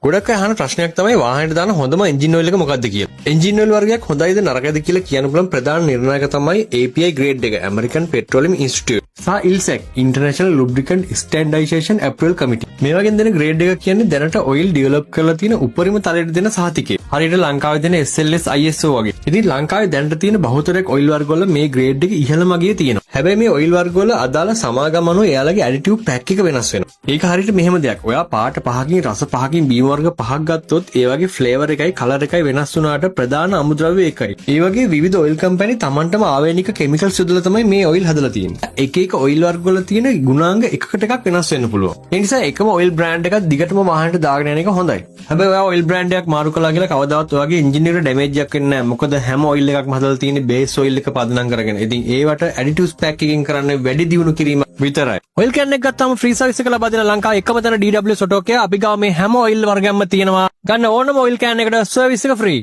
ගොඩක් අය අහන ප්‍රශ්නයක් තමයි වාහනයට දාන හොඳම එන්ජින් ඔයිල් එක මොකක්ද කියලා. එන්ජින් ඔයිල් වර්ගයක් හොඳයිද නරකයිද කියලා කියන්න පුළුවන් ප්‍රධාන නිර්ණායක තමයි API grade එක American Petroleum Institute සහ ILSEC International Lubricant Standardization Approval Committee. මේ වගේ දෙන grade එක කියන්නේ දැනට ඔයිල් ඩෙවලොප් කරලා තියෙන උපරිම තලයට දෙන සහතිකය. හරියට ලංකාවේ දෙන SLS ISO වගේ. ඉතින් ලංකාවේ දැනට තියෙන බහුතරයක් ඔයිල් වර්ගවල මේ grade එක ඉහළම ගියේ තියෙනවා. හැබැයි මේ ඔයිල් වර්ගවල අදාළ සමාගම අනුව එයාලගේ additive pack එක වෙනස් වෙනවා. ඒක හරියට මෙහෙම දෙයක්. ඔයා පාට පහකින් රස පහකින් බීම වර්ග පහක් ගත්තොත් ඒ වගේ ෆ්ලේවර් එකයි කලර් එකයි වෙනස් වුණාට ප්‍රධාන අමුද්‍රව්‍ය එකයි. ඒ වගේ විවිධ ඔයිල් කම්පැනි තමන්ටම ආවේනික කෙමිකල්ස් යොදලා තමයි මේ ඔයිල් හදලා තියෙන්නේ. එක එක ඔයිල් වර්ග වල තියෙන ගුණාංග එකකට එකක් වෙනස් වෙන්න පුළුවන්. ඒ නිසා එකම ඔයිල් බ්‍රෑන්ඩ් එකක් දිගටම වාහනේට දාගෙන යන එක හොඳයි. හැබැයි ඔයා ඔයිල් බ්‍රෑන්ඩ් එකක් මාරු කළා කියලා කවදාවත් ඔයාගේ එන්ජින් එකට ඩැමේජ් එකක් වෙන්නේ නැහැ. මොකද හැම ඔයිල් එකක්ම හදලා තියෙන්නේ බේස් ඔයිල් එක පදනම් කරගෙන. ඉතින් ඒවට ඇඩිටිව්ස් පැක් එකකින් කරන්නේ වැඩි දියුණු කිරීම විතරයි. ඔයිල් කෑන් එක ගත්තාම ෆ්‍රී සර්විස් එක ලබා දෙන ලංකාවේ එකම තැන DWS ඔටෝ එකේ අපි ගාව මේ හැම ඔයිල් වර්ගයක්ම තියෙනවා. ගන්න ඕනම ඔයිල් කෑන් එකට සර්විස් එක ෆ්‍රී.